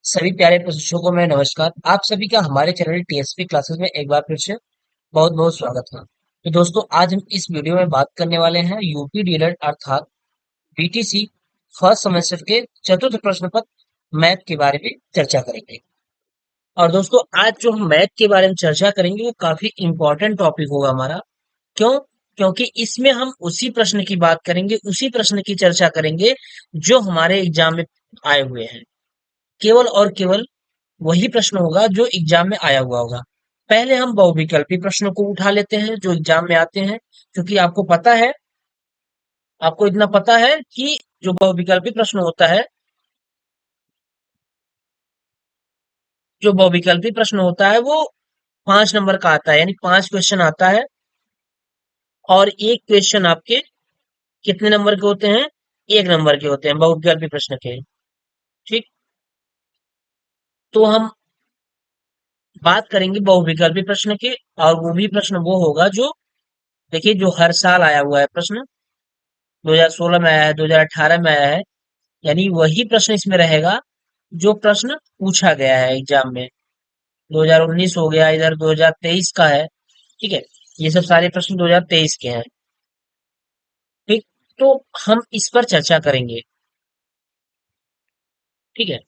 सभी प्यारे प्रशिक्षकों को मैं नमस्कार। आप सभी का हमारे चैनल टीएसपी क्लासेस में एक बार फिर से बहुत बहुत स्वागत है। तो दोस्तों, आज हम इस वीडियो में बात करने वाले हैं यूपी डीएलएड अर्थात बीटीसी फर्स्ट सेमेस्टर के चतुर्थ प्रश्न पत्र मैथ के बारे में चर्चा करेंगे। और दोस्तों, आज जो हम मैथ के बारे में चर्चा करेंगे वो काफी इंपॉर्टेंट टॉपिक होगा हमारा। क्यों? क्योंकि इसमें हम उसी प्रश्न की बात करेंगे, उसी प्रश्न की चर्चा करेंगे जो हमारे एग्जाम में आए हुए हैं। केवल और केवल वही प्रश्न होगा जो एग्जाम में आया हुआ होगा। पहले हम बहुविकल्पी प्रश्नों को उठा लेते हैं जो एग्जाम में आते हैं, क्योंकि आपको इतना पता है कि जो बहुविकल्पी प्रश्न होता है, जो बहुविकल्पी प्रश्न होता है वो 5 नंबर का आता है, यानी 5 क्वेश्चन आता है। और एक क्वेश्चन आपके कितने नंबर के होते हैं? 1 नंबर के होते हैं बहुविकल्पी प्रश्न के। ठीक। तो हम बात करेंगे बहुविकल्पी प्रश्न की। और वो भी प्रश्न वो होगा जो, देखिए, जो हर साल आया हुआ है प्रश्न। 2016 में आया है, 2018 में आया है, यानी वही प्रश्न इसमें रहेगा जो प्रश्न पूछा गया है एग्जाम में। 2019 हो गया, इधर 2023 का है। ठीक है। ये सब सारे प्रश्न 2023 के हैं। ठीक। तो हम इस पर चर्चा करेंगे। ठीक है।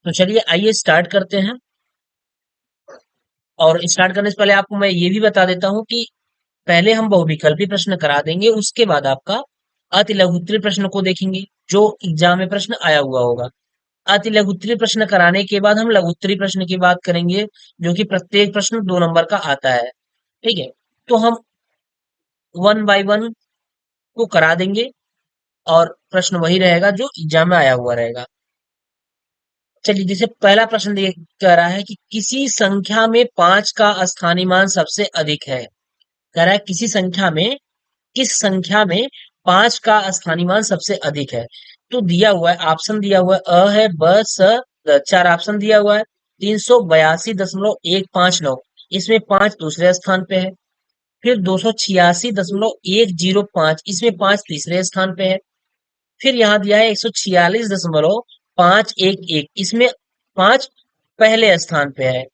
तो चलिए, आइए स्टार्ट करते हैं। और स्टार्ट करने से पहले आपको मैं ये भी बता देता हूँ कि पहले हम बहुविकल्पी प्रश्न करा देंगे, उसके बाद आपका अति लघु उत्तरीय प्रश्न को देखेंगे जो एग्जाम में प्रश्न आया हुआ होगा। अति लघु उत्तरीय प्रश्न कराने के बाद हम लघु उत्तरीय प्रश्न की बात करेंगे, जो कि प्रत्येक प्रश्न 2 नंबर का आता है। ठीक है। तो हम वन बाय वन को करा देंगे और प्रश्न वही रहेगा जो एग्जाम में आया हुआ रहेगा। चलिए, जैसे पहला प्रश्न कह रहा है कि किसी संख्या में 5 का स्थानीय मान सबसे अधिक है। कह रहा है किस संख्या में 5 का स्थानीय मान सबसे अधिक है। तो दिया हुआ है, ऑप्शन दिया हुआ है, अ है, ब, स, द। 4 ऑप्शन दिया हुआ है। 382.159, इसमें 5 दूसरे स्थान पे है। फिर 286.105, इसमें 5 तीसरे स्थान पे है। फिर यहाँ दिया है 146.511, इसमें 5 पहले स्थान पे है।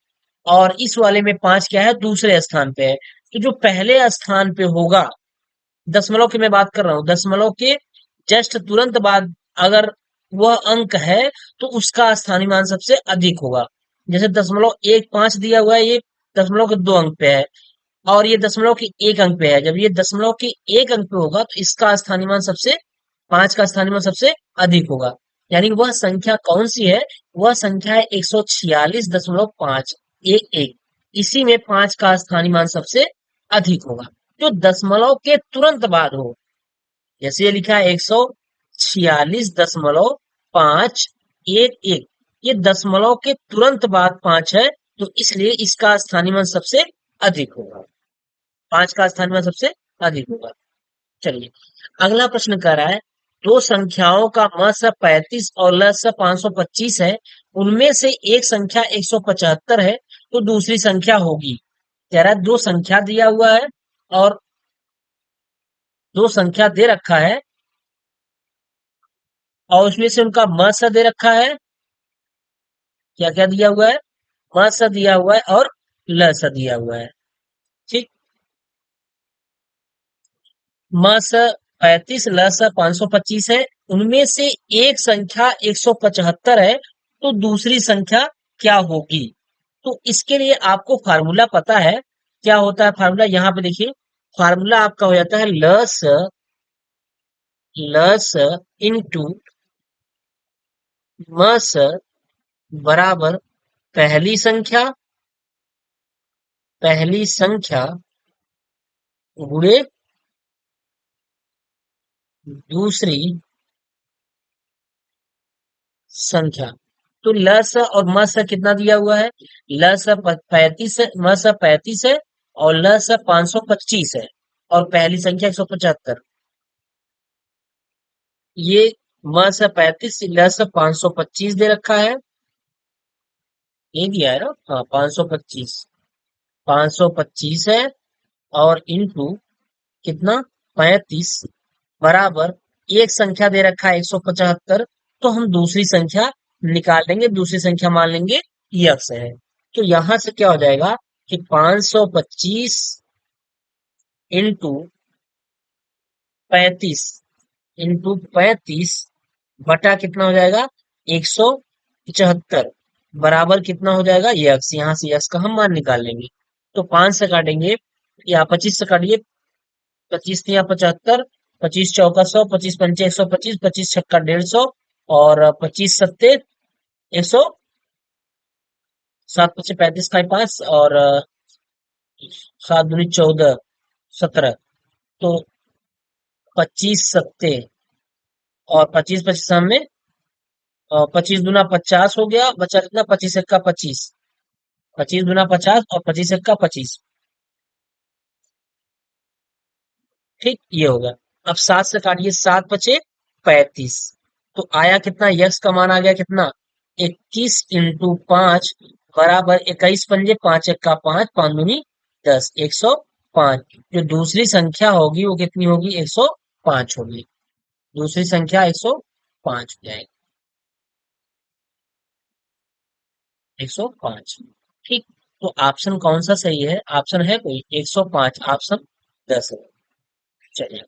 और इस वाले में 5 क्या है? दूसरे स्थान पे है। तो जो पहले स्थान पे होगा, दशमलव की मैं बात कर रहा हूँ, दशमलव के जस्ट तुरंत बाद अगर वह अंक है तो उसका स्थानीय मान सबसे अधिक होगा। जैसे 0.15 दिया हुआ है, ये दशमलव के 2 अंक पे है, और ये दशमलव के 1 अंक पे है। जब ये दशमलव के 1 अंक पे होगा तो इसका स्थानीय मान सबसे 5 का स्थानीय मान सबसे अधिक होगा। यानी वह संख्या कौन सी है? वह संख्या है 146.511। इसी में 5 का स्थानीय मान सबसे अधिक होगा, जो दशमलव के तुरंत बाद हो। जैसे ये लिखा है 146.511, ये दशमलव के तुरंत बाद 5 है, तो इसलिए इसका स्थानीय मान सबसे अधिक होगा। 5 का स्थानीय मान सबसे अधिक होगा। चलिए, अगला प्रश्न कह रहा है, दो संख्याओं का म स 35 और ल स 525 है, उनमें से एक संख्या 175 है, तो दूसरी संख्या होगी। कह रहा है दो संख्या दिया हुआ है और दो संख्या दे रखा है, और उसमें से उनका म स दे रखा है। क्या क्या दिया हुआ है? म स दिया हुआ है और ल स दिया हुआ है। ठीक। म स 35, ल स 525 है, उनमें से एक संख्या 175 है, तो दूसरी संख्या क्या होगी? तो इसके लिए आपको फार्मूला पता है। क्या होता है फार्मूला? यहाँ पे देखिए, फार्मूला आपका हो जाता है ल स इंटू म स बराबर पहली संख्या गुणे दूसरी संख्या। तो ल स और म स कितना दिया हुआ है? ल स 35 है, म स 35 है, और ल स 525 है, और पहली संख्या 175। ये म स 35, ल स 525 दे रखा है। ये दिया है ना? हाँ, 525, 525 है, और इंटू कितना? 35 बराबर एक संख्या दे रखा है 175, तो हम दूसरी संख्या निकाल लेंगे, दूसरी संख्या मान लेंगे यक्स है। तो यहां से क्या हो जाएगा कि 525 इंटू 35 इंटू 35 बटा कितना हो जाएगा 175 बराबर कितना हो जाएगा यक्स। यहाँ से यक्स का हम मान निकाल लेंगे। तो 5 से काटेंगे या 25 से काटिए, 25 या 75, 25 चौका 100, 25 पंचे 125, 25 छक्का 150 और 25 सत्ते 100, 7 पचे 35 का 5 और 7 दूनी 14, 17। तो 25 सत्ते और 25 25 में 25 दूना 50 हो गया, बचा कितना 25 एक का 25, 25 दूना 50 और 25 एक का 25। ठीक, ये होगा। अब 7 से काटिए, 7 पचे 35। तो आया कितना यक्स का मान आ गया कितना 21 इंटू 5 बराबर 21 पंजे 5 एक का 5, 5 दूनी 10, 105। जो दूसरी संख्या होगी वो कितनी होगी 105 होगी। दूसरी संख्या 105 हो जाएगी, 105। ठीक। तो ऑप्शन कौन सा सही है? ऑप्शन है कोई 105, ऑप्शन 10 है। चलिए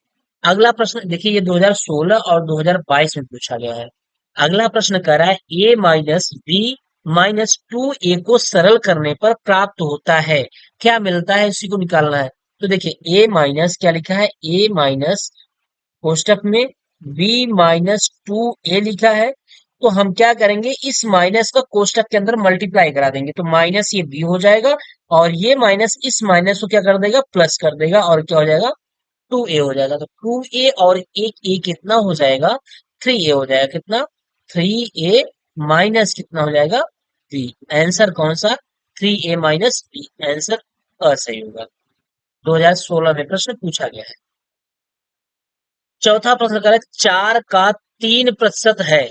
अगला प्रश्न देखिए, ये 2016 और 2022 में पूछा गया है। अगला प्रश्न कह रहा है a minus B minus 2a को सरल करने पर प्राप्त होता है, क्या मिलता है, इसी को निकालना है। तो देखिए a माइनस क्या लिखा है, a माइनस कोष्टक में b माइनस 2a लिखा है। तो हम क्या करेंगे, इस माइनस का कोष्टक के अंदर मल्टीप्लाई करा देंगे, तो माइनस ये b हो जाएगा और ये माइनस इस माइनस को क्या कर देगा, प्लस कर देगा और क्या हो जाएगा 2a हो जाएगा। तो 2a और एक a कितना हो जाएगा 3a हो जाएगा। कितना 3a माइनस कितना हो जाएगा b। आंसर कौन सा 3a माइनस b, आंसर असही होगा। 2016 में प्रश्न पूछा गया है। चौथा प्रश्न करें 4 का 3% है।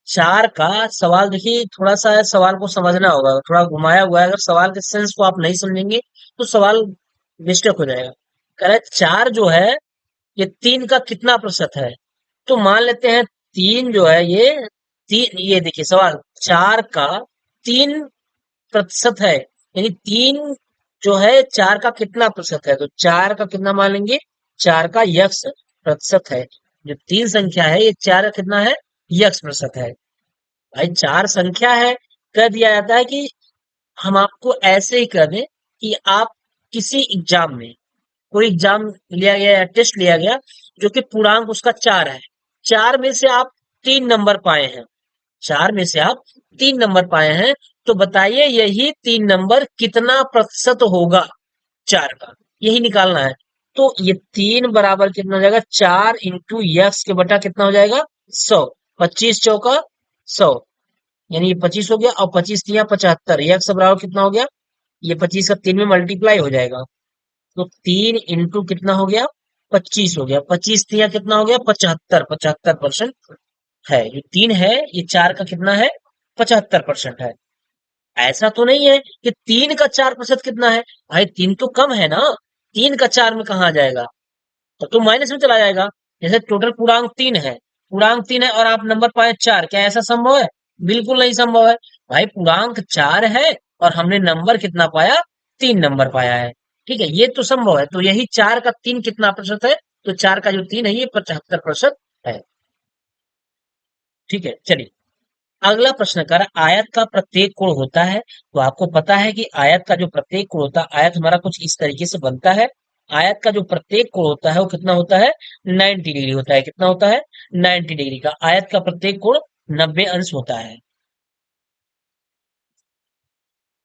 4 का सवाल देखिए, थोड़ा सा सवाल को समझना होगा, थोड़ा घुमाया हुआ है। अगर सवाल के सेंस को आप नहीं समझेंगे तो सवाल मिस्टेक हो जाएगा। कह रहे 4 जो है ये 3 का कितना प्रतिशत है। तो मान लेते हैं 3 जो है ये तीन, ये देखिए सवाल 4 का 3% है, यानी 3 जो है 4 का कितना प्रतिशत है। तो 4 का कितना मान लेंगे, 4 का यक्स प्रतिशत है। जो 3 संख्या है ये 4 का कितना है, यक्स प्रतिशत है। भाई 4 संख्या है, कह दिया जाता है कि हम आपको ऐसे ही कर दें कि आप किसी एग्जाम में, कोई एग्जाम लिया गया या टेस्ट लिया गया जो कि पूर्णांक उसका 4 है, 4 में से आप 3 नंबर पाए हैं, 4 में से आप 3 नंबर पाए हैं, तो बताइए यही 3 नंबर कितना प्रतिशत होगा 4 का, यही निकालना है। तो ये 3 बराबर कितना हो जाएगा 4 इंटू यक्स के बटा कितना हो जाएगा 100, 25 चौका 100, यानी ये 25 हो गया और 25 तिया 75, यक्स बराबर कितना हो गया, ये 25 का 3 में मल्टीप्लाई हो जाएगा। तो 3 इंटू कितना हो गया 25 हो गया, 25 तिया कितना हो गया 75, 75% है। ये 3 है, ये 4 का कितना है 75% है। ऐसा तो नहीं है कि 3 का 4% कितना है, भाई 3 तो कम है ना, 3 का 4 में कहा जाएगा, तब तो माइनस में चला जाएगा। जैसे टोटल पूर्णांक 3 है, पूर्णांक 3 है और आप नंबर पाए 4, क्या ऐसा संभव है, बिल्कुल नहीं संभव है। भाई पूर्णांक 4 है और हमने नंबर कितना पाया 3 नंबर पाया है, ठीक है, ये तो संभव है। तो यही 4 का 3 कितना प्रतिशत है, तो 4 का जो 3 है ये 75% है। ठीक है, चलिए अगला प्रश्न कर, आयत का प्रत्येक कोण होता है। तो आपको पता है कि आयत का जो प्रत्येक कोण होता है, आयत हमारा कुछ इस तरीके से बनता है। आयत का जो प्रत्येक कोण होता है वो कितना होता है 90 डिग्री होता है। कितना होता है 90 डिग्री का आयत का प्रत्येक कोण 90 अंश होता है।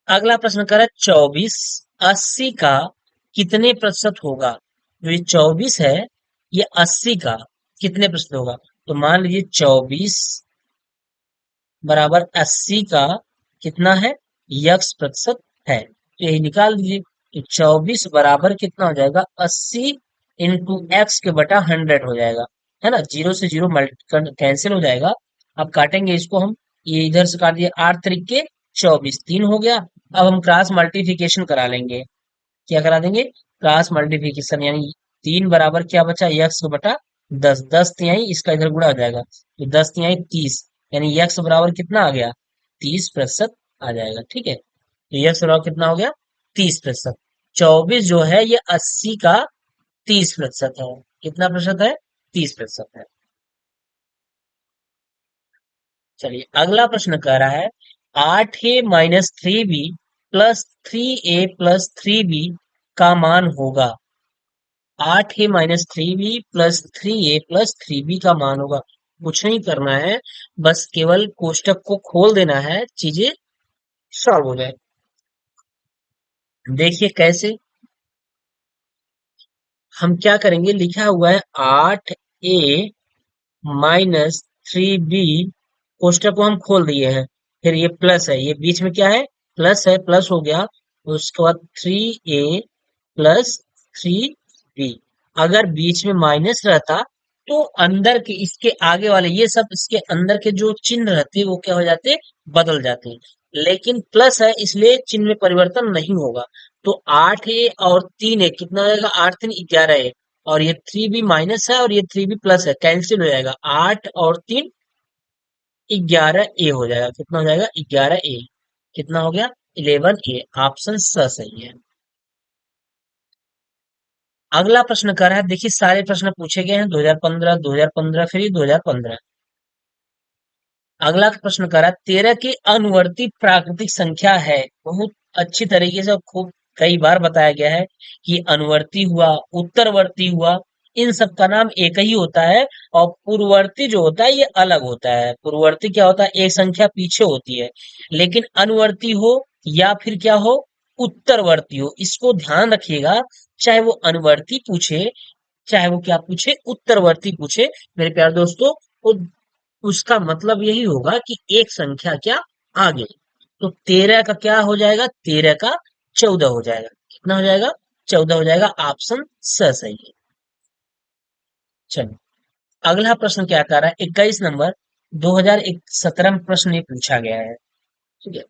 अगला प्रश्न कर 24 80 का कितने प्रतिशत होगा। जो ये 24 है ये 80 का कितने प्रतिशत होगा। तो मान लीजिए 24 बराबर 80 का कितना है यक्स प्रतिशत है, तो यही निकाल दीजिए। तो 24 बराबर कितना हो जाएगा 80 इंटू एक्स के बटा 100 हो जाएगा, है ना, जीरो से जीरो कैंसिल हो जाएगा। अब काटेंगे इसको हम, ये इधर से काट दिए 8 तरीके 24 3 हो गया। अब हम क्रॉस मल्टीप्लिकेशन करा लेंगे, क्या करा देंगे क्रॉस मल्टीप्लिकेशन, यानी 3 बराबर क्या बचा यक्स के बटा 10, 10 तिहाई इसका इधर गुणा हो जाएगा, तो 10 तिहाई 30, यानी यक्स बराबर कितना आ गया, 30% आ जाएगा। ठीक है, तो यक्स बराबर कितना हो गया, 30%। 24 जो है ये 80 का 30% है। कितना प्रतिशत है, 30% है। चलिए अगला प्रश्न कह रहा है 8a-3b प्लस 3a+3b का मान होगा। 8a-3b प्लस 3a+3b का मान होगा। कुछ नहीं करना है, बस केवल कोष्टक को खोल देना है, चीजें सॉल्व हो जाए। देखिए कैसे, हम क्या करेंगे, लिखा हुआ है 8a-3b, कोष्टक को हम खोल दिए हैं, फिर ये प्लस है, ये बीच में क्या है, प्लस है, प्लस हो गया, उसके बाद 3a+3b। अगर बीच में माइनस रहता तो अंदर के इसके आगे वाले ये सब इसके अंदर के जो चिन्ह रहते वो क्या हो जाते, बदल जाते। लेकिन प्लस है इसलिए चिन्ह में परिवर्तन नहीं होगा। तो 8a और 3a कितना हो जाएगा, 8×3 = 11a, और ये 3b माइनस है और ये 3b प्लस है, कैंसिल हो जाएगा, 8 और 3 11a हो जाएगा। कितना हो जाएगा, 11a। कितना हो गया, 11a। ऑप्शन स सही है। अगला प्रश्न कर रहा है, देखिए सारे प्रश्न पूछे गए हैं 2015, 2015 फिर 2015। अगला प्रश्न कर रहा है 13 की अनुवर्ती प्राकृतिक संख्या है। बहुत अच्छी तरीके से खूब कई बार बताया गया है कि अनुवर्ती हुआ, उत्तरवर्ती हुआ, इन सब का नाम एक ही होता है। और पूर्ववर्ती जो होता है ये अलग होता है। पूर्ववर्ती क्या होता है, एक संख्या पीछे होती है। लेकिन अनुवर्ती हो या फिर क्या हो, उत्तरवर्ती हो, इसको ध्यान रखिएगा। चाहे वो अनुवर्ती पूछे, चाहे वो क्या पूछे, उत्तरवर्ती पूछे, मेरे प्यारे दोस्तों, वो उसका मतलब यही होगा कि एक संख्या क्या आगे। तो 13 का क्या हो जाएगा, 13 का 14 हो जाएगा। कितना हो जाएगा, 14 हो जाएगा। ऑप्शन स सही है। चलो अगला प्रश्न क्या कर रहा है, 21 नंबर, 2017 में प्रश्न ये पूछा गया है। ठीक है,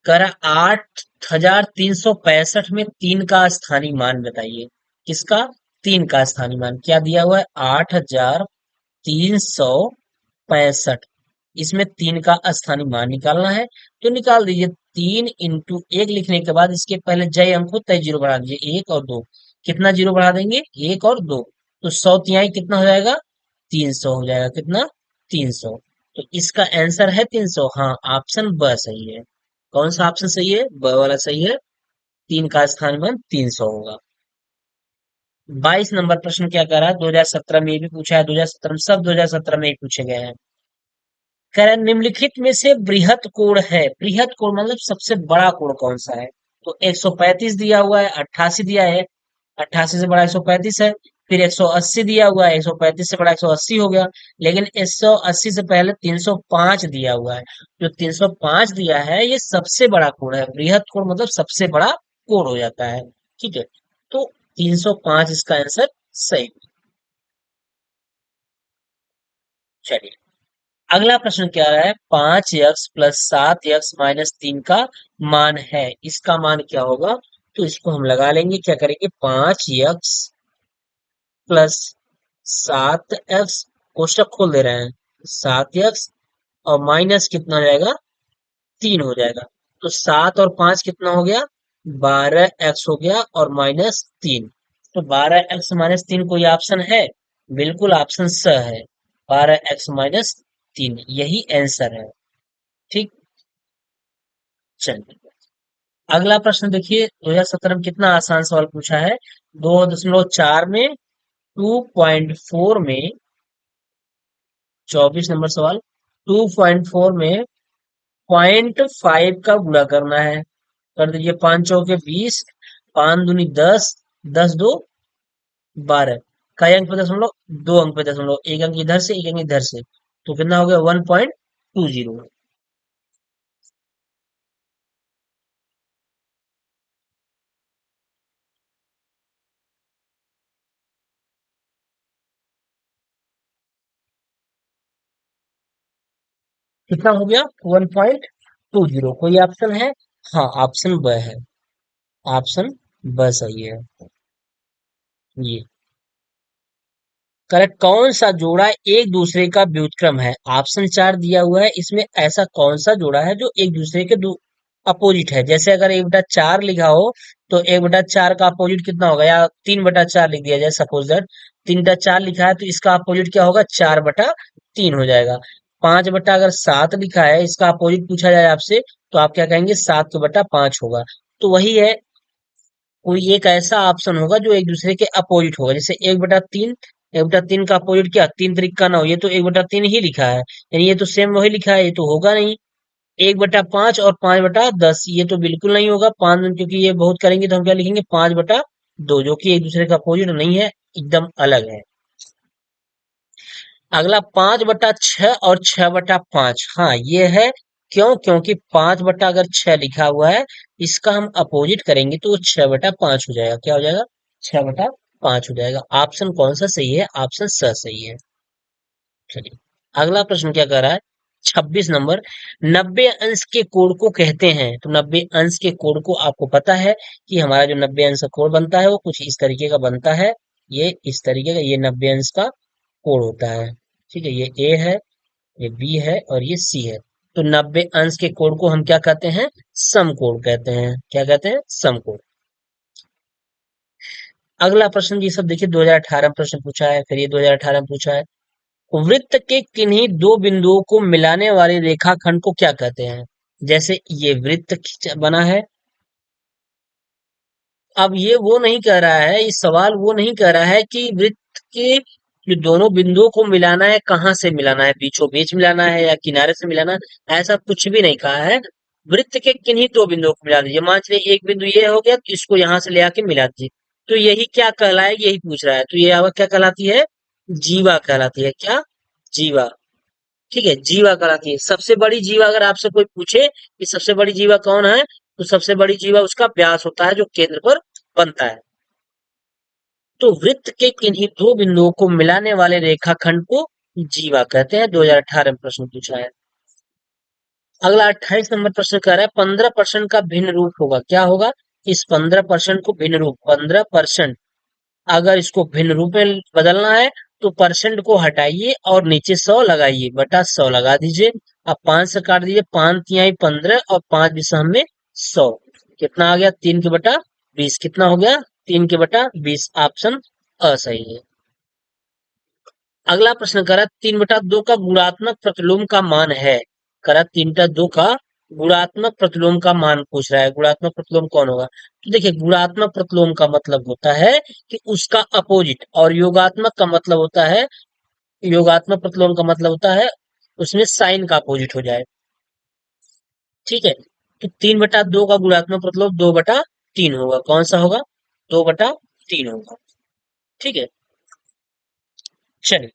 कह रहा 8,365 में 3 का स्थानीय मान बताइए। किसका, 3 का स्थानीय मान क्या दिया हुआ है, 8,365। इसमें 3 का स्थानीय मान निकालना है, तो निकाल दीजिए। 3 × 1 लिखने के बाद इसके पहले जय अंक को तय जीरो बढ़ा दीजिए, 1 और 2। कितना जीरो बढ़ा देंगे, 1 और 2, तो 100 तिहाई कितना हो जाएगा, 300 हो जाएगा। कितना, 300। तो इसका आंसर है 300। हाँ, ऑप्शन ब सही है। कौन सा ऑप्शन सही है, ब वाला सही है। 3 का स्थानीय मान 300 होगा। 22 नंबर प्रश्न क्या कर रहा है, 2017 में ये भी पूछा है, 2017 में सब 2017 में ही पूछे गए हैं। कह रहा है निम्नलिखित में से बृहत कोण है। बृहत कोण मतलब सबसे बड़ा कोण कौन सा है। तो 135 दिया हुआ है, 88 दिया है, 88 से बड़ा 135 है। फिर 180 दिया हुआ है, 135 से बड़ा 180 हो गया। लेकिन 180 से पहले 305 दिया हुआ है। जो 305 दिया है ये सबसे बड़ा कोण है। बृहत कोण मतलब सबसे बड़ा कोण हो जाता है। ठीक है, तो 305 इसका आंसर सही। चलिए अगला प्रश्न क्या रहा है, 5x + 7x - 3 का मान है। इसका मान क्या होगा, तो इसको हम लगा लेंगे। क्या करेंगे, 5x + 7x, कोष्टक खोल दे रहे हैं, 7x और माइनस कितना हो जाएगा, 3 हो जाएगा। तो 7 और 5 कितना हो गया, 12x हो गया, और -3। तो 12x - 3 कोई ऑप्शन है, बिल्कुल ऑप्शन स है। 12x - 3 यही आंसर है। ठीक, चलिए अगला प्रश्न देखिए, 2017 में कितना आसान सवाल पूछा है। 2.4 में, 2.4 में, 24 नंबर सवाल, 2.4 में 0.5 का गुणा करना है। कर दीजिए, 5 चौके 20, 5 दूनी 10, 10 2 12। कई अंक पे दशमलव, 2 अंक पे दशमलव, एक अंक इधर से एक अंक इधर से, तो कितना हो गया, 1.20। कितना हो गया, 1.20। कोई ऑप्शन है, हाँ ऑप्शन ब है। ऑप्शन ब सही है। ये करेक्ट, कौन सा जोड़ा एक दूसरे का व्युत्क्रम है? ऑप्शन 4 दिया हुआ है, इसमें ऐसा कौन सा जोड़ा है जो एक दूसरे के अपोजिट है? जैसे अगर 1/4 लिखा हो तो 1/4 का अपोजिट कितना होगा, या 3/4 लिख दिया जाए, सपोज दैट 3/4 लिखा है तो इसका अपोजिट क्या होगा, 4/3 हो जाएगा। 5 अगर 7 लिखा है, इसका अपोजिट पूछा जाए आपसे, तो आप क्या कहेंगे, 7/5 होगा। तो वही है, कोई एक ऐसा ऑप्शन होगा जो एक दूसरे के अपोजिट होगा। जैसे 1/3, 1/3 का अपोजिट क्या, 3 3 9, ये तो 1/3 ही लिखा है, यानी ये तो सेम वही लिखा है, ये तो होगा नहीं। 1/5 और 5/10, ये तो बिल्कुल नहीं होगा। पांच, क्योंकि ये बहुत करेंगे तो हम क्या लिखेंगे, 5/2, जो कि एक दूसरे का अपोजिट नहीं है, एकदम अलग है। अगला 5/6 और 6/5, हाँ ये है। क्यों? क्योंकि 5 अगर 6 लिखा हुआ है, इसका हम अपोजिट करेंगे तो वो 6/5 हो जाएगा। क्या हो जाएगा, 6/5 हो जाएगा। ऑप्शन कौन सा सही है? ऑप्शन स सही है। चलिए, अगला प्रश्न क्या कह रहा है, 26 नंबर। 90 अंश के कोण को कहते हैं, तो 90 अंश के कोण को आपको पता है कि हमारा जो 90 अंश का कोण बनता है वो कुछ इस तरीके का बनता है। ये इस तरीके का, ये 90 अंश का कोण होता है। ठीक है, ये ए है, ये बी है और ये सी है। तो 90 अंश के कोण को हम क्या कहते हैं, समकोण कहते हैं। क्या कहते हैं, समकोण। अगला प्रश्न, ये सब देखिए 2018 में प्रश्न पूछा है, फिर ये 2018 में पूछा है। वृत्त के किन्हीं दो बिंदुओं को मिलाने वाले रेखाखंड को क्या कहते हैं? जैसे ये वृत्त बना है। अब ये वो नहीं कह रहा है, इस सवाल वो नहीं कह रहा है कि वृत्त के जो दोनों बिंदुओं को मिलाना है, कहाँ से मिलाना है, बीचों बीच मिलाना है या किनारे से मिलाना है, ऐसा कुछ भी नहीं कहा है। वृत्त के किन्हीं दो बिंदुओं को मिला दीजिए, मान चलिए एक बिंदु ये हो गया तो इसको यहां से ले आके मिला दीजिए, तो यही क्या कहलाएगी, यही पूछ रहा है। तो ये अब क्या कहलाती है, जीवा कहलाती है। क्या, जीवा। ठीक है, जीवा कहलाती है। सबसे बड़ी जीवा अगर आपसे कोई पूछे कि सबसे बड़ी जीवा कौन है, तो सबसे बड़ी जीवा उसका व्यास होता है जो केंद्र पर बनता है। तो वृत्त के किन्हीं दो बिंदुओं को मिलाने वाले रेखाखंड को जीवा कहते हैं। 2018 में प्रश्न पूछा है। अगला 28 नंबर प्रश्न कह रहा है 15% का भिन्न रूप होगा। क्या होगा, इस 15% को भिन्न रूप, 15% अगर इसको भिन्न रूप में बदलना है तो परसेंट को हटाइए और नीचे 100 लगाइए, बटा 100 लगा दीजिए। अब 5 से काट दीजिए, 5 तिहाई 15 और 5 में 100, कितना आ गया, 3/20। कितना हो गया, 3/20। ऑप्शन असही है। अगला प्रश्न करा 3/2 का गुणात्मक प्रतिलोम का मान है। करा 3/2 का गुणात्मक प्रतिलोम का मान पूछ रहा है। गुणात्मक प्रतिलोम कौन होगा, तो देखिए गुणात्मक प्रतिलोम का मतलब होता है कि उसका अपोजिट, और योगात्मक का मतलब होता है, योगात्मक प्रतिलोम का मतलब होता है उसमें साइन का अपोजिट हो जाए। ठीक है, तो 3/2 का गुणात्मक प्रतिलोम 2/3 होगा। कौन सा होगा, 2/3 होगा। ठीक है, चलिए,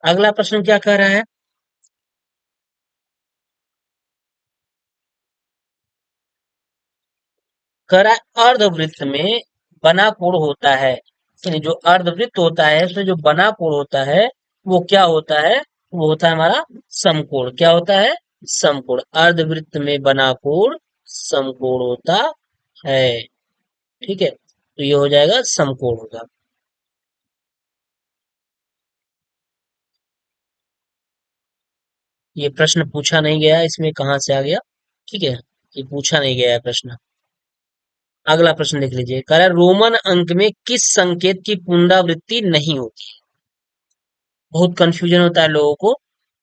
अगला प्रश्न क्या कह रहा है, कह रहा है अर्धवृत्त में बना कोण होता है। यानी जो अर्धवृत्त होता है उसमें जो बना कोण होता है वो क्या होता है, वो होता है हमारा समकोण। क्या होता है, समकोण। अर्धवृत्त में बना कोण समकोण होता है। ठीक है, तो ये हो जाएगा समकोण होगा। ये प्रश्न पूछा नहीं गया, इसमें कहाँ से आ गया। ठीक है, ये पूछा नहीं गया है प्रश्न। अगला प्रश्न देख लीजिए, कह रहा है रोमन अंक में किस संकेत की पुनरावृत्ति नहीं होती। बहुत कंफ्यूजन होता है लोगों को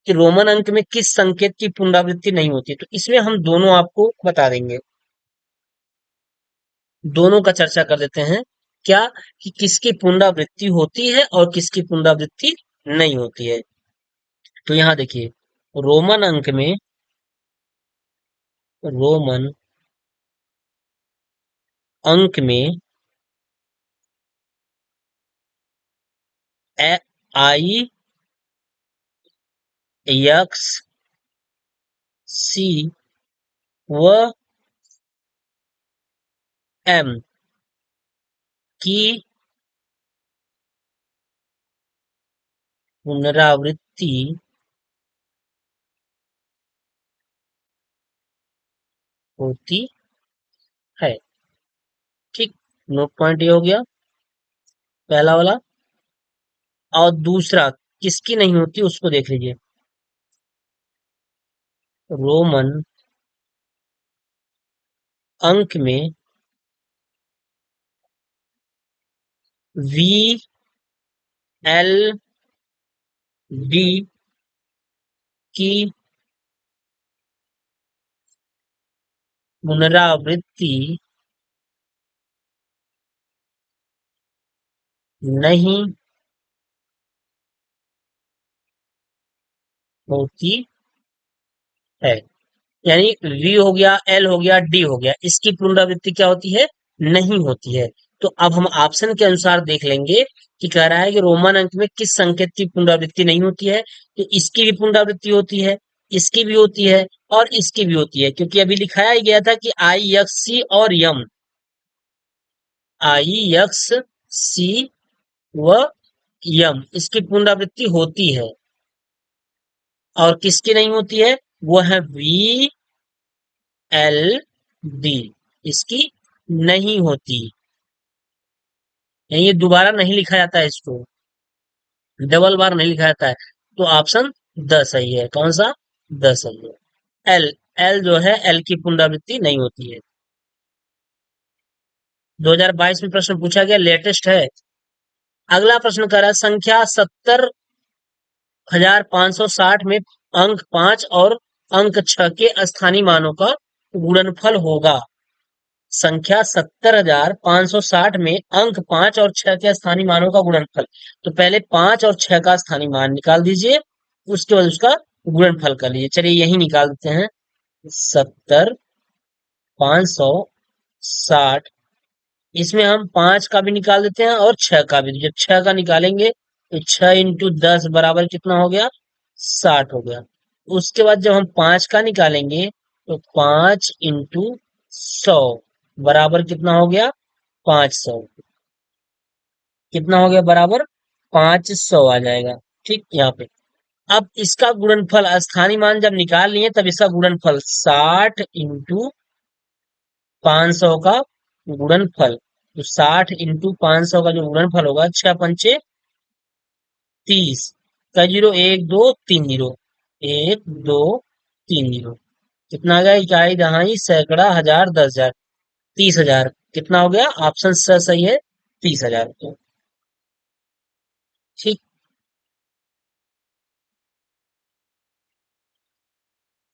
कि रोमन अंक में किस संकेत की पुनरावृत्ति नहीं होती, तो इसमें हम दोनों आपको बता देंगे। दोनों का चर्चा कर देते हैं। क्या, कि किसकी पुनरावृत्ति होती है और किसकी पुनरावृत्ति नहीं होती है। तो यहाँ देखिए, रोमन अंक में, रोमन अंक में आई, एक्स, सी व एम की पुनरावृत्ति होती है। ठीक, नोट पॉइंट ये हो गया पहला वाला। और दूसरा किसकी नहीं होती उसको देख लीजिए। रोमन अंक में वी एल डी की पुनरावृत्ति नहीं होती है। यानी वी हो गया, एल हो गया, डी हो गया, इसकी पुनरावृत्ति क्या होती है? नहीं होती है। तो अब हम ऑप्शन के अनुसार देख लेंगे कि कह रहा है कि रोमन अंक में किस संकेत की पुनरावृत्ति नहीं होती है। तो इसकी भी पुनरावृत्ति होती है, इसकी भी होती है, और इसकी भी होती है, क्योंकि अभी लिखाया ही गया था कि आई एक्स सी और यम, आई एक्स सी व यम इसकी पुनरावृत्ति होती है। और किसकी नहीं होती है? वो है वी एल डी, इसकी नहीं होती। ये दोबारा नहीं लिखा जाता है, इसको डबल बार नहीं लिखा जाता है। तो ऑप्शन द सही है। कौन सा? द सही है। एल, एल जो है, एल की पुनरावृत्ति नहीं होती है। 2022 में प्रश्न पूछा गया, लेटेस्ट है। अगला प्रश्न कर रहा है, संख्या 70,560 में अंक 5 और अंक 6 के स्थानीय मानों का गुणनफल होगा। संख्या 70,560 में अंक 5 और 6 के स्थानीय मानों का गुणनफल। तो पहले 5 और 6 का स्थानीय मान निकाल दीजिए, उसके बाद उसका गुणनफल कर लीजिए। चलिए यही निकाल देते हैं। 70,560, इसमें हम 5 का भी निकाल देते हैं और 6 का भी। जब 6 का निकालेंगे तो 6 इंटू 10 बराबर कितना हो गया? 60 हो गया। उसके बाद जब हम 5 का निकालेंगे तो 5 इंटू 100 बराबर कितना हो गया? 500। कितना हो गया? बराबर 500 आ जाएगा। ठीक, यहाँ पे अब इसका गुणनफल स्थानीय मान जब निकाल लिए तब इसका गुणनफल 60 इंटू 500 का गुणनफल। तो 60 इंटू 500 का जो गुणनफल होगा, 6 पंचे 30 का जीरो, 1 2 3 जीरो, 1 2 3 जीरो, कितना आ गया? इकाई, दहाई, सैकड़ा, हजार, 10,000, 30,000। कितना हो गया? ऑप्शन सही है, 30,000। ठीक।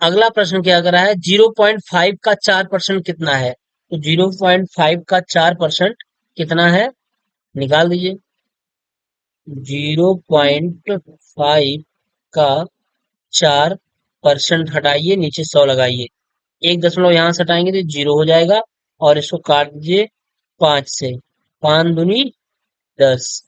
अगला प्रश्न क्या कर रहा है, 0.5 का 4% कितना है? तो 0.5 का 4% कितना है? निकाल दीजिए। 0.5 का 4% हटाइए, नीचे 100 लगाइए। एक दशमलव यहां से हटाएंगे तो 0 हो जाएगा, और इसको काट दीजिए 5 से। 5 दूनी 10,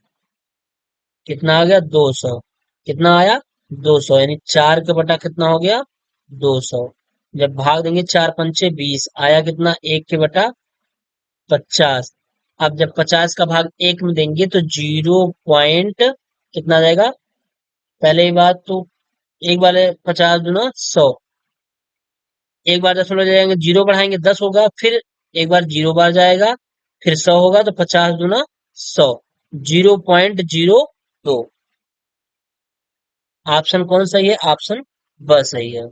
कितना आ गया? 200। कितना आया? 200, यानी 4 के बटा कितना हो गया? 200। जब भाग देंगे 4 पंचे 20, आया कितना? 1 के बटा 50। अब जब 50 का भाग 1 में देंगे तो 0 कितना आ जाएगा? पहले ही बात तो, एक बार 50 दूना 100, एक बार दशमलव जाएंगे, जीरो बढ़ाएंगे 10 होगा, फिर एक बार जीरो बार जाएगा, फिर 100 होगा, तो 50 दूना 100, 0.02। ऑप्शन कौन सही है? ऑप्शन ब सही है।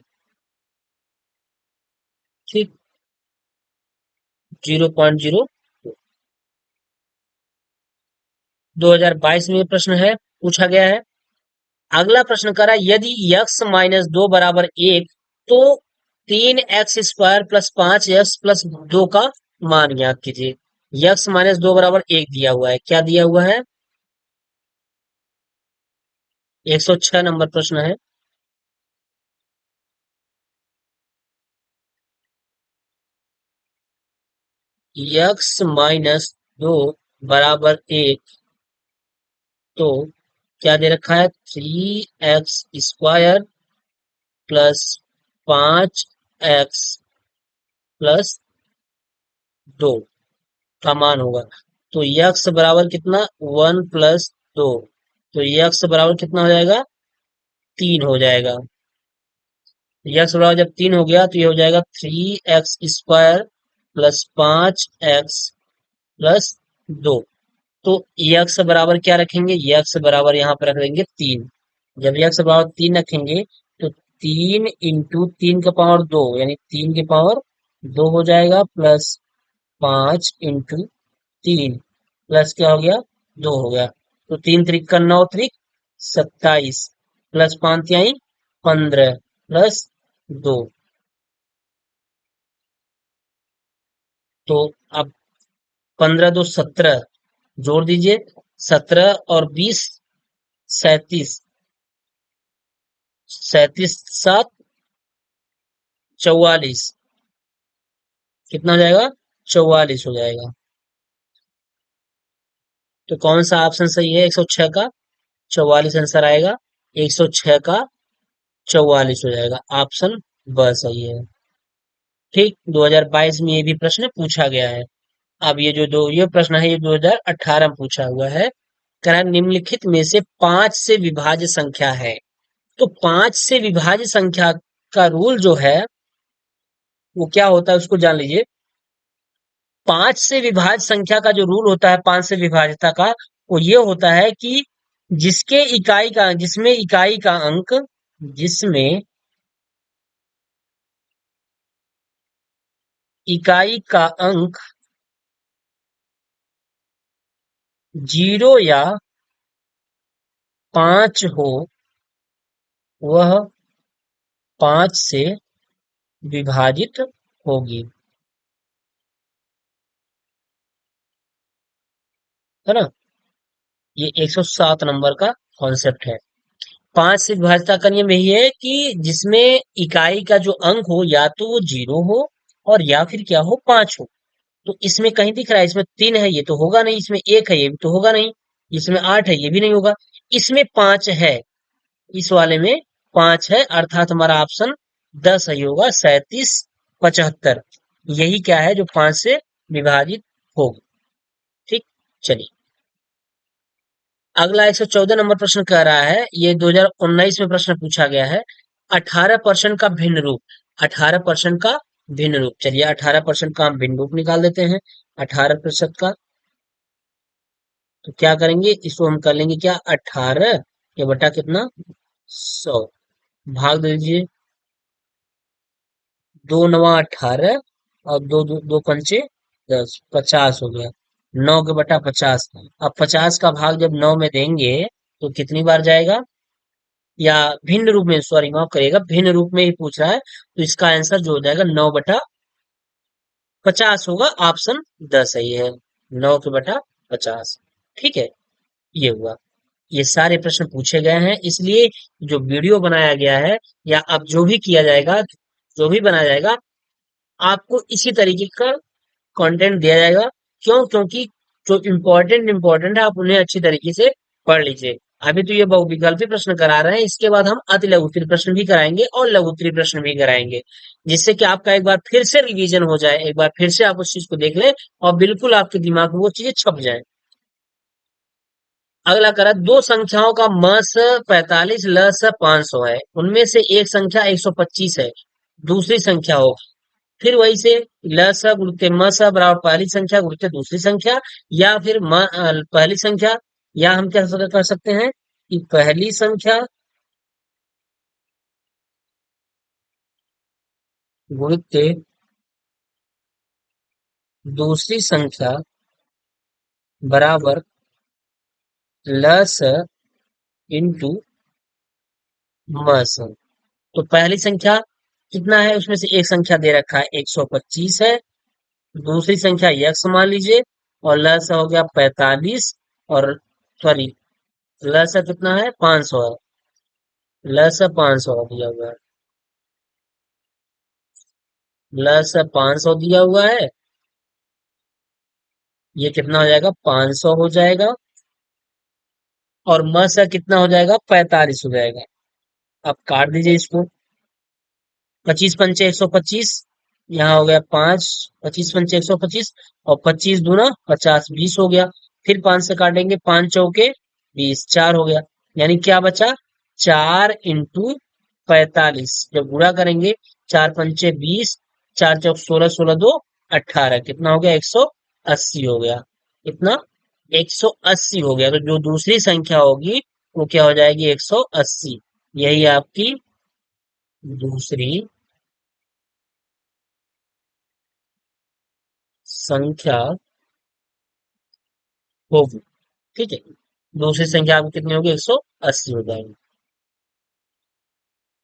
ठीक, 0.0। 2022 में ये प्रश्न है, पूछा गया है। अगला प्रश्न करा, यदि x-2 बराबर 1, तो 3x² प्लस 5x+2 का मान ज्ञात कीजिए। x-2 बराबर 1 दिया हुआ है, क्या दिया हुआ है? 106 नंबर प्रश्न है। x-2 बराबर 1, तो क्या दे रखा है? 3x² प्लस 5x+2 का मान होगा। तो x बराबर कितना? 1+2। तो x बराबर कितना हो जाएगा? 3 हो जाएगा। x बराबर जब 3 हो गया तो ये हो जाएगा 3x² प्लस 5x प्लस 2। तो यक्स बराबर क्या रखेंगे, यक्स बराबर यहाँ पर रख देंगे 3। जब यक्स बराबर 3 रखेंगे तो 3 × 3 का पावर 2 यानी 3 की पावर 2 हो जाएगा, प्लस 5 × 3 प्लस क्या हो गया, 2 हो गया। तो 3 × 3 = 9 × 3 = 27 प्लस 5 × 3 = 15 प्लस 2। तो अब 15 × 2 = 17, जोड़ दीजिए। 17 और 20 = 37, 37×7 = 44, कितना हो जाएगा, 44 हो जाएगा। तो कौन सा ऑप्शन सही है, 106 का 44 आंसर आएगा। 106 का 44 हो जाएगा, ऑप्शन ब सही है। ठीक, 2022 में ये भी प्रश्न पूछा गया है। अब ये प्रश्न है, ये 2018 में पूछा हुआ है। कह रहा है, निम्नलिखित में से 5 से विभाज्य संख्या है। तो 5 से विभाज्य संख्या का रूल जो है वो क्या होता है उसको जान लीजिए। 5 से विभाज्य संख्या का जो रूल होता है 5 से विभाज्यता का, वो ये होता है कि जिसमें इकाई का अंक 0 या 5 हो, वह 5 से विभाजित होगी, है ना। ये 107 नंबर का कॉन्सेप्ट है। 5 से विभाज्यता का नियम यही है कि जिसमें इकाई का जो अंक हो या तो वो 0 हो और या फिर क्या हो, 5 हो। तो इसमें कहीं दिख रहा है, इसमें 3 है, ये तो होगा नहीं। इसमें 1 है, ये भी तो होगा नहीं। इसमें 8 है, ये भी नहीं होगा। इसमें 5 है, इस वाले में 5 है, अर्थात हमारा ऑप्शन 10 सही होगा। 37×75 यही क्या है जो 5 से विभाजित होगी। ठीक, चलिए अगला 114 नंबर प्रश्न कह रहा है, ये 2019 में प्रश्न पूछा गया है। 18% का भिन्न रूप, 18% का भिन्न रूप। चलिए 18% का हम भिन्न रूप निकाल देते हैं। 18% का तो क्या करेंगे, इसको हम कर लेंगे क्या, 18 के बटा कितना, 100, भाग दे दीजिए। 2×9 = 18 और दो पंचे 10, 50 हो गया। 9 के बटा 50, अब 50 का भाग जब 9 में देंगे तो कितनी बार जाएगा, या भिन्न रूप में, सॉरी माफ करिएगा, भिन्न रूप में ही पूछ रहा है, तो इसका आंसर जो हो जाएगा 9/50 होगा। ऑप्शन 10 सही है, 9/50। ठीक है, ये हुआ। ये सारे प्रश्न पूछे गए हैं, इसलिए जो वीडियो बनाया गया है या अब जो भी किया जाएगा, जो भी बनाया जाएगा, आपको इसी तरीके का कंटेंट दिया जाएगा। क्यों, क्योंकि जो इम्पोर्टेंट है आप उन्हें अच्छी तरीके से पढ़ लीजिए। अभी तो ये बहुविकल्पी प्रश्न करा रहे हैं, इसके बाद हम अति लघु उत्तरीय प्रश्न भी कराएंगे और लघु उत्तरीय प्रश्न भी कराएंगे, जिससे कि आपका एक बार फिर से रिवीजन हो जाए, एक बार फिर से आप उस चीज को देख लें और बिल्कुल आपके दिमाग में वो चीजें छप जाए। अगला करा, दो संख्याओं का म स 45 ल स 500 है, उनमें से एक संख्या 125 है, दूसरी संख्या हो। फिर वही से ल स गुणित म स बराबर पहली संख्या गुणित दूसरी संख्या, या फिर पहली संख्या, या हम क्या कर सकते हैं कि पहली संख्या गुणित दूसरी संख्या बराबर ल स इंटू म स। तो पहली संख्या कितना है, उसमें से एक संख्या दे रखा है 125 है, दूसरी संख्या यक्स मान लीजिए, और लसा हो गया 45, और सॉरी लसा कितना है, 500 है, लसा 500 दिया हुआ है, लसा 500 दिया हुआ है। ये कितना हो जाएगा, 500 हो जाएगा, और मसा कितना हो जाएगा, 45 हो जाएगा। अब काट दीजिए इसको। 25×5 = 125, यहाँ हो गया 5, 25×5 = 125, और 25×2 = 50, 20 हो गया। फिर 5 से काटेंगे, 5×4 = 20, 4 हो गया। यानी क्या बचा, 4×45, जब गुणा करेंगे 4×5 = 20, 4×4 = 16, 16×2 = 18, कितना हो गया, 180 हो गया। इतना 180 हो गया। तो जो दूसरी संख्या होगी वो क्या हो जाएगी? 180। यही आपकी दूसरी संख्या होगी। ठीक है, दूसरी संख्या आपकी कितनी होगी? 180 हो जाएगी।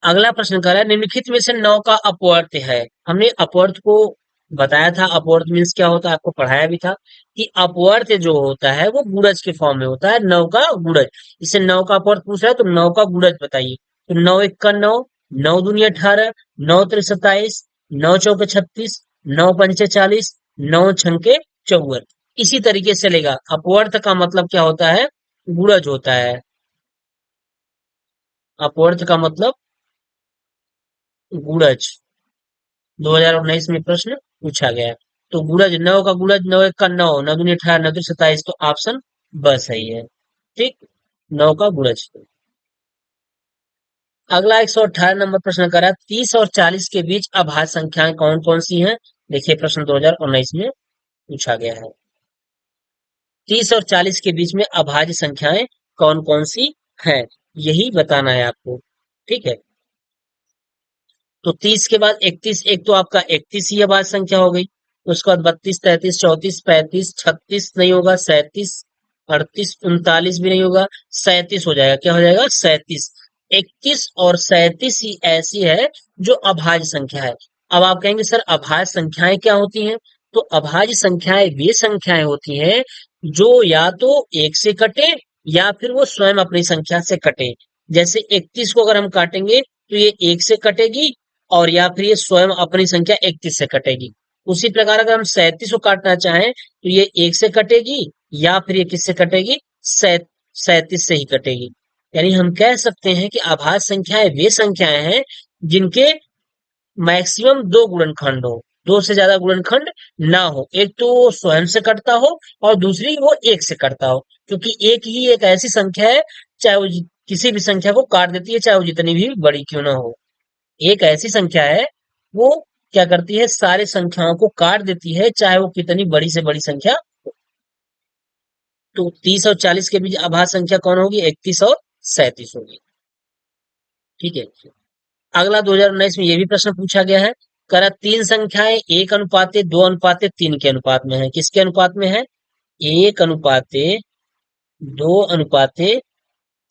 अगला प्रश्न कर रहा है, निम्नलिखित में से नौ का अपवर्त है। हमने अपवर्त को बताया था, अपवर्त मीन्स क्या होता है, आपको पढ़ाया भी था कि अपवर्त जो होता है वो गुणज के फॉर्म में होता है, नौ का गुणज। इसे नौ का अपवर्त पूछ रहा है तो नौ का गुणज बताइए। तो नौ एक का नौ, नौ दूनी 18, नौ त्रिक 27, नौ चौके 36, नौ पंचे 40, नौ छंके 54। इसी तरीके से चलेगा। अपवर्त का मतलब क्या होता है? गुणज होता है। अपवर्त का मतलब गुणज 2019 में प्रश्न पूछा गया है। तो गुणज नौ का गुणज, नौ एक का नौ, नौ दूनी 18, नौ दूनी 27, तो ऑप्शन ब सही है। ठीक, नौ का गुणज। अगला 118 नंबर प्रश्न करा, 30 और 40 के बीच अभाज्य संख्याएं कौन कौन सी हैं? देखिए प्रश्न 2019 में पूछा गया है। 30 और 40 के बीच में अभाज्य संख्याएं कौन कौन सी हैं, यही बताना है आपको। ठीक है, तो 30 के बाद 31, एक तो आपका 31 ही अभाज्य संख्या हो गई। उसके बाद 32, 33, 34, 35, 36 नहीं होगा, 37, 38, 39 भी नहीं होगा, 37 हो जाएगा। क्या हो जाएगा? 37। 31 और 37 ही ऐसी है जो अभाज्य संख्या है। अब आप कहेंगे सर अभाज्य संख्याएं क्या होती हैं? तो अभाज्य संख्याएं वे संख्याएं होती हैं जो या तो एक से कटे या फिर वो स्वयं अपनी संख्या से कटे। जैसे 31 को अगर हम काटेंगे तो ये एक से कटेगी और या फिर ये स्वयं अपनी संख्या 31 से कटेगी। उसी प्रकार अगर हम 37 को काटना चाहें तो ये एक से कटेगी या फिर ये किससे कटेगी? 37 से ही कटेगी। यानी हम कह सकते हैं कि आभाज्य संख्याएं वे संख्याएं हैं जिनके मैक्सिमम दो गुणनखंड हो, दो से ज्यादा गुणनखंड ना हो। एक तो वो स्वयं से कटता हो और दूसरी वो एक से कटता हो। क्योंकि एक ही एक ऐसी संख्या है, चाहे वो किसी भी संख्या को काट देती है, चाहे वो जितनी भी बड़ी क्यों ना हो। एक ऐसी संख्या है, वो क्या करती है? सारी संख्याओं को काट देती है, चाहे वो कितनी बड़ी से बड़ी संख्या। तो 30 और 40 के बीच अभाज्य संख्या कौन होगी? 31 और 37 होगी। ठीक है, अगला 2019 में ये भी प्रश्न पूछा गया है। करा तीन संख्याएं एक अनुपाते दो अनुपाते तीन के अनुपात में है। किसके अनुपात में है? एक अनुपाते दो अनुपाते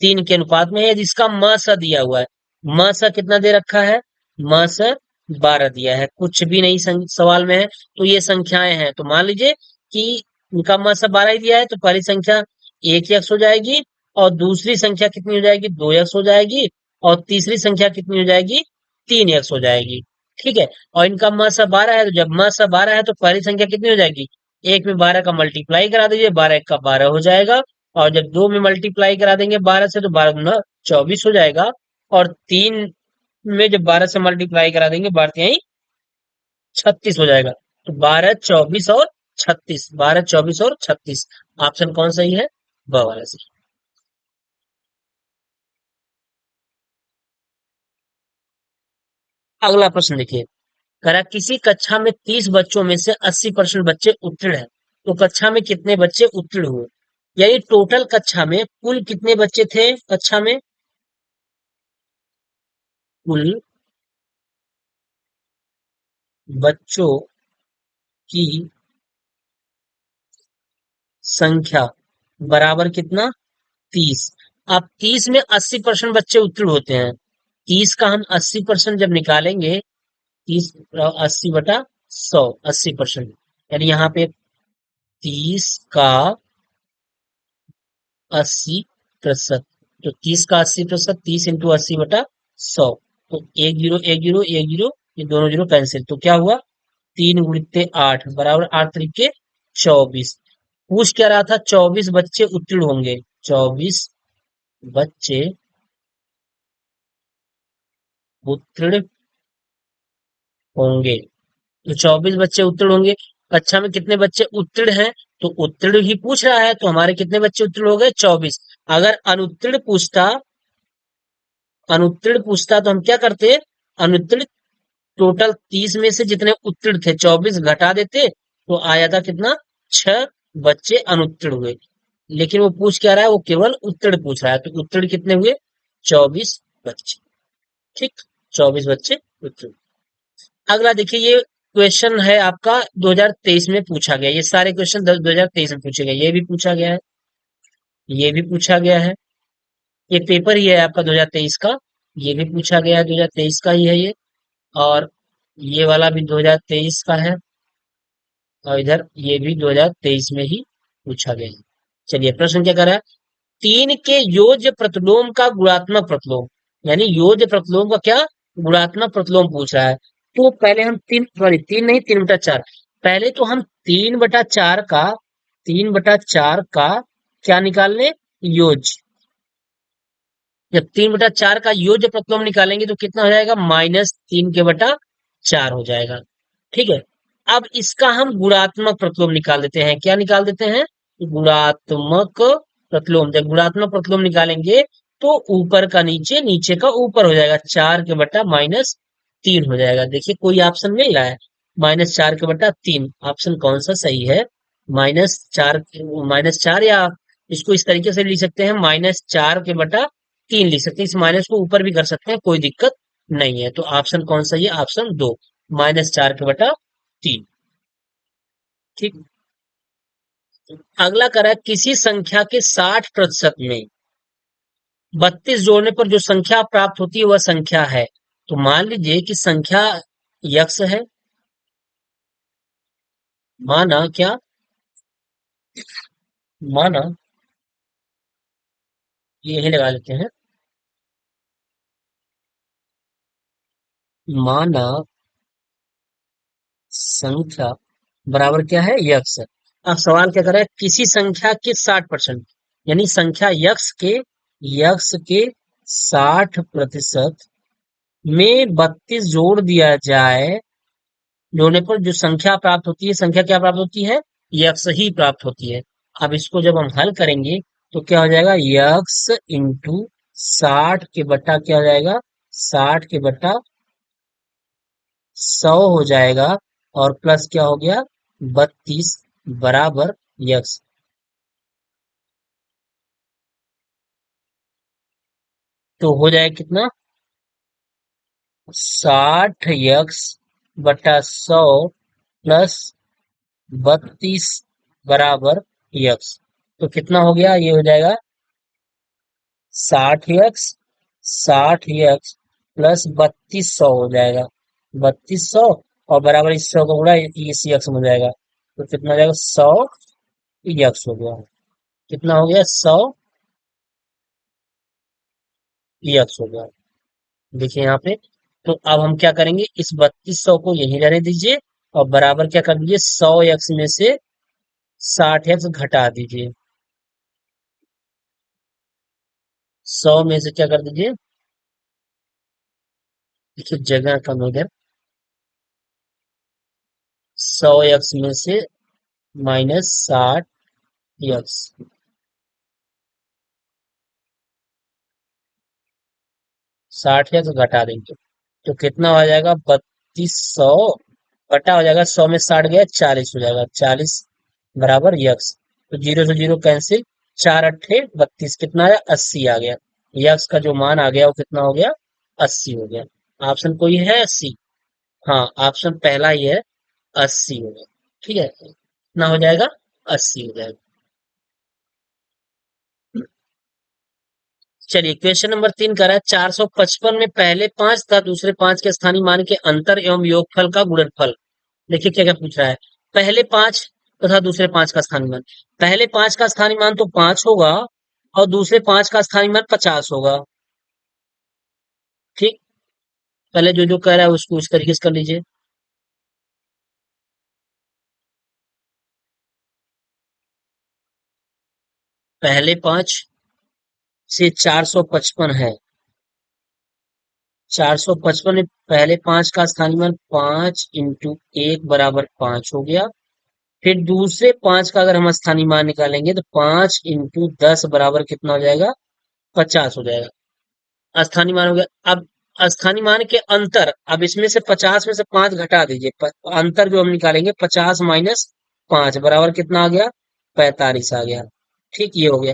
तीन के अनुपात में है, जिसका म स दिया हुआ है। म स कितना दे रखा है? म स 12 दिया है, कुछ भी नहीं सवाल में है। तो ये संख्याएं हैं, तो मान लीजिए कि इनका म स 12 ही दिया है, तो पहली संख्या 1x हो जाएगी और दूसरी संख्या कितनी हो जाएगी? 2x हो जाएगी और तीसरी संख्या कितनी हो जाएगी? 3x हो जाएगी। ठीक है, और इनका म स 12 है, तो जब म स 12 है तो पहली संख्या कितनी हो जाएगी? एक में 12 का मल्टीप्लाई करा दीजिए, 12 एक का 12 हो जाएगा। और जब दो में मल्टीप्लाई करा देंगे 12 से तो 12 गुना 24 हो जाएगा। और तीन में जब 12 से मल्टीप्लाई करा देंगे 12 तिहाई 36 हो जाएगा। तो 12, 24 और 36, 12, 24 और 36, ऑप्शन कौन सही है? ब वाला सही। अगला प्रश्न देखिए, करा किसी कक्षा में 30 बच्चों में से 80% बच्चे उत्तीर्ण हैं, तो कक्षा में कितने बच्चे उत्तीर्ण हुए? यानी टोटल कक्षा में कुल कितने बच्चे थे? कक्षा में कुल बच्चों की संख्या बराबर कितना? 30। अब 30 में 80% बच्चे उत्तीर्ण होते हैं। 30 का हम 80% जब निकालेंगे, 30 80/100, 80%। यानी यहाँ पे 30 का 80%, तो 30 का 80%, 30 इंटू 80/100। तो एक जीरो एक जीरो एक जीरो, ये दोनों जीरो कैंसिल, तो क्या हुआ? 3 × 8 बराबर 8 × 3 = 24। पूछ क्या रहा था? 24 बच्चे उत्तीर्ण होंगे। 24 बच्चे उत्तीर्ण होंगे। तो 24 बच्चे उत्तीर्ण होंगे। कक्षा में कितने बच्चे उत्तीर्ण हैं? तो उत्तीर्ण ही पूछ रहा है, तो हमारे कितने बच्चे उत्तीर्ण हो गए? 24। अगर अनुत्तीर्ण पूछता तो हम क्या करते? अनुत्तीर्ण टोटल 30 में से जितने उत्तीर्ण थे 24 घटा देते, तो आ जाता कितना? 6। बच्चे अनुत्तीर्ण हुए। लेकिन वो पूछ क्या रहा है, वो केवल उत्तीर्ण पूछ रहा है, तो उत्तीर्ण कितने हुए? 24 बच्चे। ठीक, 24 बच्चे उत्तीर्ण। अगला देखिए, ये क्वेश्चन है आपका 2023 में पूछा गया, ये सारे क्वेश्चन 2023 में पूछे गए, ये भी पूछा गया है, ये भी पूछा गया है, ये पेपर ही है आपका 2023 का, ये भी पूछा गया है, 2023 का ही है ये। और ये वाला भी 2023 का है, और इधर ये भी 2023 में ही पूछा गया है। चलिए, प्रश्न क्या कर रहा है? तीन के योज्य प्रतिलोम का गुणात्मक प्रतिलोम, यानी योज्य प्रतिलोम का क्या, गुणात्मक प्रतिलोम पूछ रहा है। तो पहले हम तीन, सॉरी तीन नहीं, 3/4, पहले तो हम 3/4 का, 3/4 का क्या निकाल लें, योज्य। जब 3/4 का योज्य प्रतिलोम निकालेंगे तो कितना हो जाएगा, -3 के बटा 4 हो जाएगा। ठीक है। अब इसका हम गुणात्मक प्रतिलोम निकाल देते हैं, क्या निकाल देते हैं, गुणात्मक प्रतिलोम। जब गुणात्मक प्रतिलोम निकालेंगे तो ऊपर का नीचे, नीचे का ऊपर हो जाएगा, 4 के बटा -3 हो जाएगा। देखिए कोई ऑप्शन मिल रहा है, -4 के बटा 3, ऑप्शन कौन सा सही है? -4, -4, या इसको इस तरीके से लिख सकते हैं, -4 के बटा 3 लिख सकते हैं, इस माइनस को ऊपर भी कर सकते हैं, कोई दिक्कत नहीं है। तो ऑप्शन कौन सा, ये ऑप्शन 2, -4 के बटा 3। ठीक। अगला करा है, किसी संख्या के 60% में 32 जोड़ने पर जो संख्या प्राप्त होती है वह संख्या है। तो मान लीजिए कि संख्या यक्स है, माना क्या, माना, यही लगा लेते हैं, माना संख्या बराबर क्या है, यक्स। अब सवाल क्या कर रहा है, किसी संख्या के 60%, यानी संख्या यक्स के 60% में 32 जोड़ दिया जाए, जोड़ने पर जो संख्या प्राप्त होती है, संख्या क्या प्राप्त होती है, यक्स ही प्राप्त होती है। अब इसको जब हम हल करेंगे तो क्या हो जाएगा, यक्स इंटू 60 के बटा क्या हो जाएगा, 60 के बटा 100 हो जाएगा, और प्लस क्या हो गया, 32 बराबर यक्स। तो हो जाएगा कितना, 60 यक्स बटा 100 प्लस 32 बराबर यक्स। तो कितना हो गया, ये हो जाएगा 60 यक्स, 60 यक्स प्लस 3200 हो जाएगा, 3200, और बराबर इस 100 का गुणा इस यक्स में हो जाएगा, तो कितना हो जाएगा, 100 यक्स हो गया। कितना हो गया, 100 यक्स हो गया। देखिए यहाँ पे, तो अब हम क्या करेंगे, इस 3200 को यहीं रहने दीजिए, और बराबर क्या कर दीजिए, 100 यक्स में से 60 यक्स घटा दीजिए, 100 में से क्या कर दीजिए, देखिए जगह कम है इधर, 100 यक्स में से -60 यक्स, 60 यक्स घटा देंगे तो कितना हो जाएगा, 3200 घटा हो जाएगा, 100 में 60 गया, 40 हो जाएगा, 40 बराबर यक्स। तो जीरो से जीरो कैंसिल, 4 अट्ठे 32, कितना आया, 80 आ गया। यक्स का जो मान आ गया वो कितना हो गया, 80 हो गया। ऑप्शन कोई है, 80? हाँ, ऑप्शन पहला ही है, 80 हो गया। ठीक है, कितना हो जाएगा, 80 हो जाएगा। चलिए, क्वेश्चन नंबर 3 कह रहा है, 455 में पहले 5 तथा दूसरे 5 के स्थानीय मान के अंतर एवं योगफल का गुणनफल। देखिए क्या क्या पूछ रहा है, पहले 5 तथा दूसरे 5 का स्थानीय मान। पहले 5 का स्थानीय मान तो 5 होगा, और दूसरे 5 का स्थानीय मान 50 होगा। ठीक, पहले जो जो कह रहा है उसको इस तरीके से कर लीजिए। पहले 5 से 455 है, 455 में पहले 5 का स्थानीय मान 5 × 1 बराबर 5 हो गया। फिर दूसरे 5 का अगर हम स्थानीय मान निकालेंगे तो 5 × 10 बराबर कितना हो जाएगा, 50 हो जाएगा। स्थानीय मान हो गया। अब स्थानीय मान के अंतर, अब इसमें से 50 में से 5 घटा दीजिए, अंतर जो हम निकालेंगे, 50 - 5 बराबर कितना आ गया, 45 आ गया। ठीक, ये हो गया।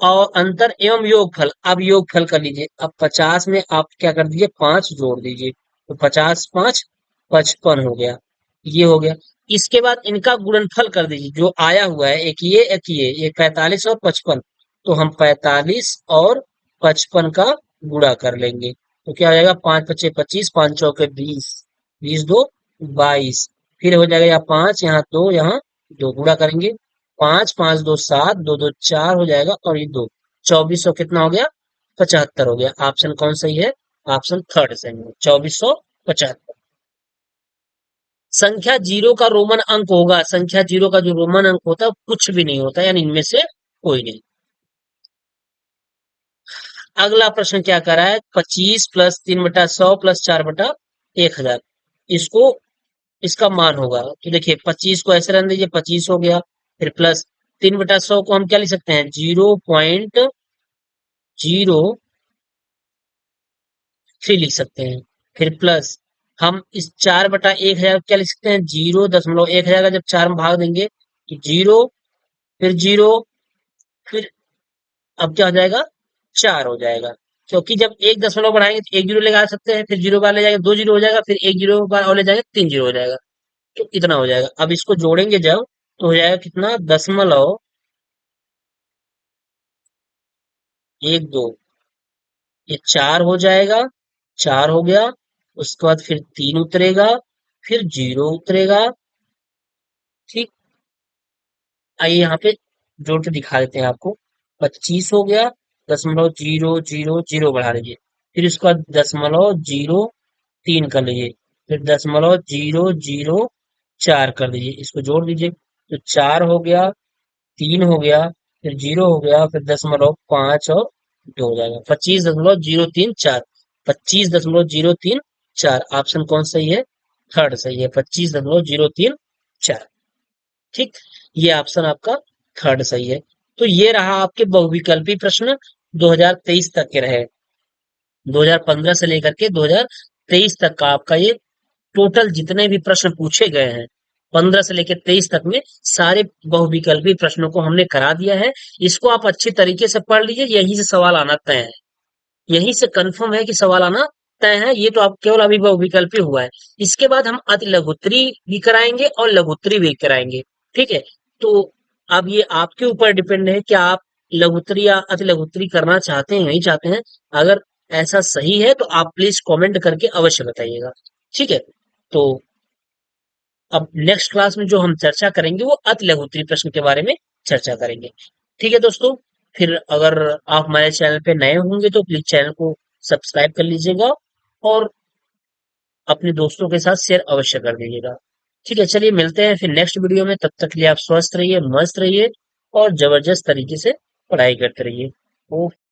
और अंतर एवं योगफल, अब योगफल कर लीजिए। अब 50 में आप क्या कर दीजिए, 5 जोड़ दीजिए, तो 50 5 55 हो गया, ये हो गया। इसके बाद इनका गुणनफल कर दीजिए, जो आया हुआ है, एक ये 45 और 55, तो हम 45 और 55 का गुणा कर लेंगे, तो क्या हो जाएगा, 5 पच्चे 25, 5 चौके 20, 20 दो 22, फिर हो जाएगा यहाँ 5, यहाँ 2, यहाँ 2, गुणा करेंगे, 5 5 2 7, 2 2 4 हो जाएगा, और ये 2, 2400 कितना हो गया, 75 हो गया। ऑप्शन कौन सही है, ऑप्शन थर्ड सही है, 2475। संख्या जीरो का रोमन अंक होगा, संख्या जीरो का जो रोमन अंक होता है वो कुछ भी नहीं होता, यानी इनमें से कोई नहीं। अगला प्रश्न क्या कर रहा है, 25 प्लस 3/100 प्लस 4/1000, इसको इसका मान होगा। तो देखिए 25 को ऐसे रहने दीजिए, 25 हो गया, फिर प्लस 3/100 को हम क्या लिख सकते हैं, 0.03 लिख सकते हैं, फिर प्लस हम इस 4/1000 क्या लिख सकते हैं, 0.1000 का जब 4 में भाग देंगे तो 0, फिर 0, फिर अब क्या हो जाएगा, 4 हो जाएगा। क्योंकि जब एक दशमलव बढ़ाएंगे तो एक जीरो लगा सकते हैं, फिर जीरो बार ले जाएंगे 2 जीरो हो जाएगा, फिर एक जीरो बार और ले जाएंगे 3 जीरो हो जाएगा, तो इतना हो जाएगा। अब इसको जोड़ेंगे जब, तो हो जाएगा कितना, 0.12, ये 4 हो जाएगा, 4 हो गया, उसके बाद फिर 3 उतरेगा, फिर 0 उतरेगा। ठीक, आइए यहाँ पे जोड़ के दिखा देते हैं आपको। 25 हो गया, 0.000 बढ़ा लीजिए, फिर उसके बाद 0.03 कर लीजिए, फिर 0.004 कर लीजिए, इसको जोड़ दीजिए, तो 4 हो गया, 3 हो गया, फिर 0 हो गया, फिर 0.5 और 2 हो जाएगा, 25.034, 25.034। ऑप्शन कौन सही है, थर्ड सही है, 25.034। ठीक, ये ऑप्शन आपका थर्ड सही है। तो ये रहा आपके बहुविकल्पी प्रश्न 2023 तक के रहे, 2015 से लेकर के 2023 तक का आपका ये टोटल जितने भी प्रश्न पूछे गए हैं, 15 से लेकर 23 तक में सारे बहुविकल्पी प्रश्नों को हमने करा दिया है। इसको आप अच्छी तरीके से पढ़ लीजिए, यहीं से सवाल आना तय है, यहीं से कंफर्म है कि सवाल आना तय है। ये तो आप केवल अभी बहुविकल्पी हुआ है, इसके बाद हम अति लघुत्तरी भी कराएंगे और लघुत्तरी भी कराएंगे। ठीक है, तो अब ये आपके ऊपर डिपेंड है कि आप लघुत्तरी या अति लघुत्तरी करना चाहते हैं नहीं चाहते हैं। अगर ऐसा सही है तो आप प्लीज कमेंट करके अवश्य बताइएगा। ठीक है, तो अब नेक्स्ट क्लास में जो हम चर्चा करेंगे वो अति लघुत्तरी प्रश्न के बारे में चर्चा करेंगे। ठीक है दोस्तों, फिर अगर आप हमारे चैनल पे नए होंगे तो प्लीज चैनल को सब्सक्राइब कर लीजिएगा और अपने दोस्तों के साथ शेयर अवश्य कर दीजिएगा। ठीक है, चलिए मिलते हैं फिर नेक्स्ट वीडियो में, तब तक के लिए आप स्वस्थ रहिए, मस्त रहिए और जबरदस्त तरीके से पढ़ाई करते रहिए। ओके।